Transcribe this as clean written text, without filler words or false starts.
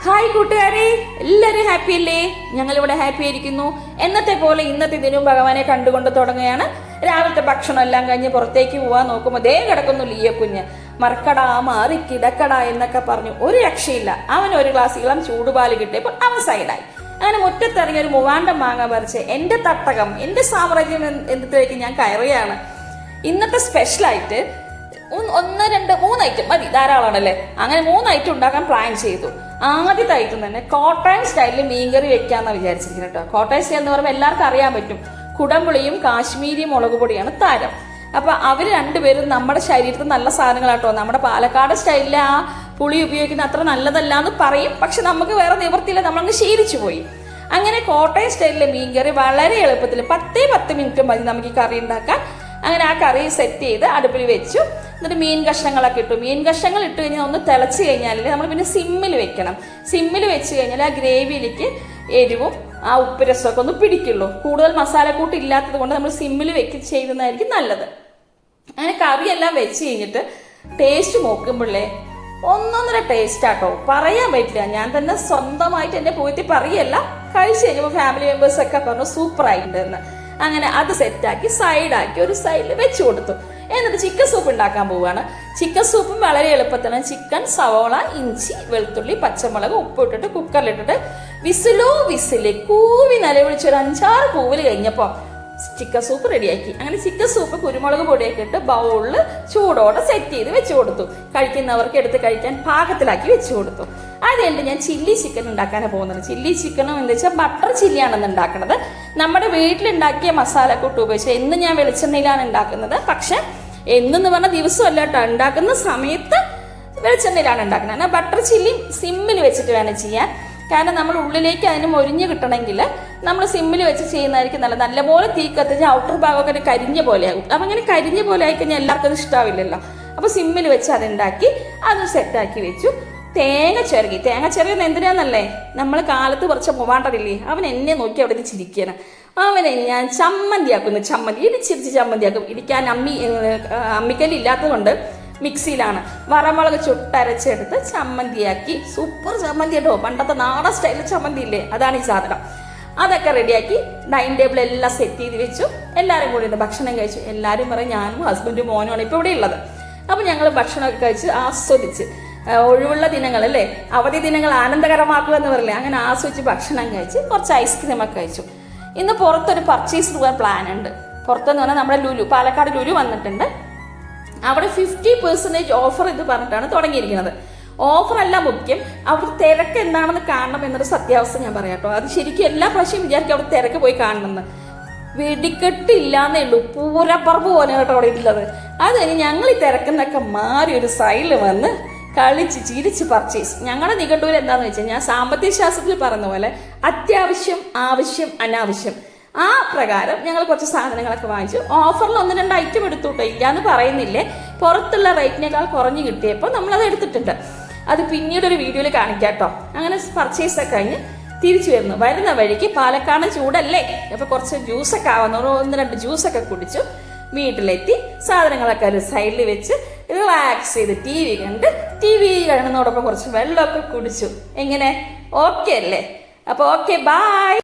Hi കൂട്ടുകാരെ, എല്ലാവരും happy അല്ലേ? ഞങ്ങളിവിടെ ഹാപ്പി ആയിരിക്കുന്നു. എന്നത്തെ പോലെ ഇന്നത്തെ ദിനവും ഭഗവാനെ കണ്ടുകൊണ്ട് തുടങ്ങുകയാണ്. രാവിലത്തെ ഭക്ഷണം എല്ലാം കഴിഞ്ഞ് പുറത്തേക്ക് പോവാൻ നോക്കുമ്പോൾ ദേ കിടക്കുന്നു ലിയ കുഞ്ഞ്. മറക്കടാ മാറി കിടക്കടാ എന്നൊക്കെ പറഞ്ഞു. ഒരു രക്ഷയില്ല. അവൻ ഒരു ഗ്ലാസ് ഇളം ചൂടുപാല് കിട്ടിയപ്പോൾ അവൻ സൈഡായി. അങ്ങനെ മുറ്റത്തിറങ്ങി ഒരു മൂവാണ്ടം മാങ്ങ പറിച്ച് എന്റെ തട്ടകം, എന്റെ സാമ്രാജ്യം എന്നത്തേക്ക് ഞാൻ കയറുകയാണ്. ഇന്നത്തെ സ്പെഷ്യലായിട്ട് 1, 2, 3 ഐറ്റം മതി, ധാരാളമാണല്ലേ. അങ്ങനെ 3 ഐറ്റം ഉണ്ടാക്കാൻ പ്ലാൻ ചെയ്തു. ആദ്യത്തെ ഐറ്റം തന്നെ കോട്ടയം സ്റ്റൈലിൽ മീൻകറി വെക്കാന്ന് വിചാരിച്ചിരിക്കുന്നത് കേട്ടോ. കോട്ടയം സ്റ്റൈൽ എന്ന് പറയുമ്പോൾ എല്ലാവർക്കും അറിയാൻ പറ്റും. കുടംപുളിയും കാശ്മീരി മുളക് പൊടിയാണ് താരം. അപ്പൊ അവര് രണ്ടുപേരും നമ്മുടെ ശരീരത്തിൽ നല്ല സാധനങ്ങളാട്ടോ. നമ്മുടെ പാലക്കാട് സ്റ്റൈലിലെ ആ പുളി ഉപയോഗിക്കുന്ന അത്ര നല്ലതല്ല എന്ന് പറയും, പക്ഷെ നമുക്ക് വേറെ നിവൃത്തിയില്ല, നമ്മളങ്ങ് ശീലിച്ചു പോയി. അങ്ങനെ കോട്ടയം സ്റ്റൈലിലെ മീൻകറി വളരെ എളുപ്പത്തിൽ 10 മിനിറ്റ് മതി നമുക്ക് ഈ കറി ഉണ്ടാക്കാൻ. അങ്ങനെ ആ കറി സെറ്റ് ചെയ്ത് അടുപ്പിൽ വെച്ചു. എന്നിട്ട് മീൻ കഷ്ണങ്ങളൊക്കെ ഇട്ടു. മീൻ കഷ്ണങ്ങൾ ഇട്ട് കഴിഞ്ഞാൽ ഒന്ന് തിളച്ച് കഴിഞ്ഞാൽ നമ്മൾ പിന്നെ സിമ്മിൽ വെക്കണം. സിമ്മിൽ വെച്ച് കഴിഞ്ഞാൽ ആ ഗ്രേവിയിലേക്ക് എരിവും ആ ഉപ്പ് രസമൊക്കെ ഒന്ന് പിടിക്കുള്ളൂ. കൂടുതൽ മസാലക്കൂട്ട് ഇല്ലാത്തത് കൊണ്ട് നമ്മൾ സിമ്മിൽ വെച്ച് ചെയ്യുന്നതായിരിക്കും നല്ലത്. അങ്ങനെ കറിയെല്ലാം വെച്ച് കഴിഞ്ഞിട്ട് ടേസ്റ്റ് നോക്കുമ്പോഴേ ഒന്നൊന്നര ടേസ്റ്റ് ആട്ടോ, പറയാൻ പറ്റില്ല. ഞാൻ തന്നെ സ്വന്തമായിട്ട് എന്റെ പോയിട്ട് പറയല്ല, കഴിച്ചു കഴിഞ്ഞപ്പോൾ ഫാമിലി മെമ്പേഴ്സ് ഒക്കെ പറഞ്ഞു സൂപ്പർ ആയിട്ടുണ്ടെന്ന്. അങ്ങനെ അത് സെറ്റാക്കി സൈഡാക്കി ഒരു സൈഡിൽ വെച്ച് കൊടുത്തു. എന്നിട്ട് ചിക്കൻ സൂപ്പ് ഉണ്ടാക്കാൻ പോവുകയാണ്. ചിക്കൻ സൂപ്പും വളരെ എളുപ്പത്തിലാണ്. ചിക്കൻ, സവോള, ഇഞ്ചി, വെളുത്തുള്ളി, പച്ചമുളക്, ഉപ്പ് ഇട്ടിട്ട് കുക്കറിലിട്ടിട്ട് വിസില് കൂവി നിലവിളിച്ചൊരു 5-6 കൂവിൽ കഴിഞ്ഞപ്പോൾ ചിക്കൻ സൂപ്പ് റെഡിയാക്കി. അങ്ങനെ ചിക്കൻ സൂപ്പ് കുരുമുളക് പൊടിയൊക്കെ ഇട്ട് ബൗളിൽ ചൂടോടെ സെറ്റ് ചെയ്ത് വെച്ച് കൊടുത്തു. കഴിക്കുന്നവർക്ക് എടുത്ത് കഴിക്കാൻ പാകത്തിലാക്കി വെച്ച് കൊടുത്തു. അത് കഴിഞ്ഞ് ഞാൻ ചില്ലി ചിക്കൻ ഉണ്ടാക്കാനാണ് പോകുന്നത്. ചില്ലി ചിക്കനും എന്താ വെച്ചാൽ ബട്ടർ ചില്ലിയാണെന്ന് ഉണ്ടാക്കുന്നത്. നമ്മുടെ വീട്ടിലുണ്ടാക്കിയ മസാലക്കൂട്ട് ഉപയോഗിച്ച് എന്ന് ഞാൻ വെളിച്ചെണ്ണയിലാണ് ഉണ്ടാക്കുന്നത്. പക്ഷെ എന്നെന്ന് പറഞ്ഞ ദിവസമല്ല കേട്ടോ, ഉണ്ടാക്കുന്ന സമയത്ത് വെളിച്ചെണ്ണയിലാണ് ഉണ്ടാക്കുന്നത്. എന്നാൽ ബട്ടർ ചില്ലി സിമ്മിൽ വെച്ചിട്ട് വേണം ചെയ്യാൻ. കാരണം നമ്മൾ ഉള്ളിലേക്ക് അതിന് മൊരിഞ്ഞ് കിട്ടണമെങ്കിൽ നമ്മൾ സിമ്മിൽ വെച്ച് ചെയ്യുന്നതായിരിക്കും നല്ലത്. നല്ലപോലെ തീ കത്തിച്ച് ഔട്ടർ ഭാഗമൊക്കെ കരിഞ്ഞ പോലെ ആകും. അപ്പം അങ്ങനെ കരിഞ്ഞ പോലെ ആയിക്കഴിഞ്ഞാൽ എല്ലാവർക്കും അത് ഇഷ്ടാവില്ലല്ലോ. അപ്പോൾ സിമ്മിൽ വെച്ച് അതുണ്ടാക്കി അത് സെറ്റാക്കി വെച്ചു. തേങ്ങ ചിരകുന്ന എന്തിനാന്നല്ലേ, നമ്മൾ കാലത്ത് കുറച്ച് മൂവാണ്ടതില്ലേ, അവൻ എന്നെ നോക്കി അവിടെ നിന്ന് ചിരിക്കണം. അവനെ ഞാൻ ചമ്മന്തിയാക്കുന്നു. ഇടിച്ചിരിച്ച് ചമ്മന്തിയാക്കും. ഇടിക്കാൻ അമ്മിക്കല്ലില്ലാത്തത് കൊണ്ട് മിക്സിയിലാണ്. വറമുളക് ചുട്ടരച്ചെടുത്ത് ചമ്മന്തിയാക്കി. സൂപ്പർ ചമ്മന്തി കേട്ടോ, പണ്ടത്തെ നാടൻ സ്റ്റൈലിൽ ചമ്മന്തി ഇല്ലേ, അതാണ് ഈ സാധനം. അതൊക്കെ റെഡിയാക്കി ഡൈനിങ് ടേബിൾ എല്ലാം സെറ്റ് ചെയ്ത് വെച്ചു. എല്ലാവരും കൂടി ഇന്ന് ഭക്ഷണം കഴിച്ചു. എല്ലാവരും പറയും ഞാനും ഹസ്ബൻഡും മോനുമാണ് ഇപ്പോൾ ഇവിടെ ഉള്ളത്. അപ്പം ഞങ്ങൾ ഭക്ഷണമൊക്കെ കഴിച്ച് ആസ്വദിച്ച്, ഒഴിവുള്ള ദിനങ്ങൾ അല്ലേ, അവധി ദിനങ്ങൾ ആനന്ദകരമാക്കുക എന്ന് പറയില്ലേ, അങ്ങനെ ആസ്വദിച്ച് ഭക്ഷണം കഴിച്ച് കുറച്ച് ഐസ്ക്രീമൊക്കെ കഴിച്ചു. ഇന്ന് പുറത്തൊരു പർച്ചേസ് പോകാൻ പ്ലാൻ ഉണ്ട്. പുറത്തെന്ന് പറഞ്ഞാൽ നമ്മുടെ ലുലു, പാലക്കാട് ലുലു വന്നിട്ടുണ്ട്. അവിടെ 50% ഓഫർ ഇത് പറഞ്ഞിട്ടാണ് തുടങ്ങിയിരിക്കുന്നത്. ഓഫർ അല്ല മുഖ്യം, അവിടെ തിരക്ക് എന്താണെന്ന് കാണണം എന്നൊരു സത്യാവസ്ഥ ഞാൻ പറയാം കേട്ടോ. അത് ശരിക്കും എല്ലാ പ്രാവശ്യം വിചാരിക്കും അവിടെ തിരക്ക് പോയി കാണണമെന്ന്. വെടിക്കെട്ടില്ലാന്നേ ഉള്ളൂ, പൂരപ്പറമ്പ് പോലെ കേട്ടോ അവിടെ ഉള്ളത്. അത് കഴിഞ്ഞ് ഞങ്ങൾ ഈ തിരക്കുന്നൊക്കെ മാറി ഒരു സൈഡിൽ വന്ന് കളിച്ച് ചിരിച്ച് പർച്ചേസ്. ഞങ്ങളുടെ നിഘണ്ടൂർ എന്താന്ന് വെച്ചാൽ, ഞാൻ സാമ്പത്തിക ശാസ്ത്രത്തിൽ പറഞ്ഞ പോലെ അത്യാവശ്യം, ആവശ്യം, അനാവശ്യം, ആ പ്രകാരം ഞങ്ങൾ കുറച്ച് സാധനങ്ങളൊക്കെ വാങ്ങിച്ചു. ഓഫറിൽ 1-2 ഐറ്റം എടുത്തുട്ടോ, ഇല്ലാന്ന് പറയുന്നില്ലേ. പുറത്തുള്ള റേറ്റിനേക്കാൾ കുറഞ്ഞ് കിട്ടിയപ്പോൾ നമ്മളത് എടുത്തിട്ടുണ്ട്. അത് പിന്നീട് ഒരു വീഡിയോയിൽ കാണിക്കാം കേട്ടോ. അങ്ങനെ പർച്ചേസ് ഒക്കെ കഴിഞ്ഞ് തിരിച്ചു വരുന്ന വഴിക്ക് പാലക്കാട് ചൂടല്ലേ, അപ്പൊ കുറച്ച് ജ്യൂസൊക്കെ ആവുന്ന 1-2 ജ്യൂസൊക്കെ കുടിച്ചു. വീട്ടിലെത്തി സാധനങ്ങളൊക്കെ ഒരു സൈഡിൽ വെച്ച് റിലാക്സ് ചെയ്ത് ടി വി കാണുന്നതോടൊപ്പം കുറച്ച് വെള്ളമൊക്കെ കുടിച്ചു. എങ്ങനെ, ഓക്കെ അല്ലേ? അപ്പൊ ഓക്കെ, ബൈ.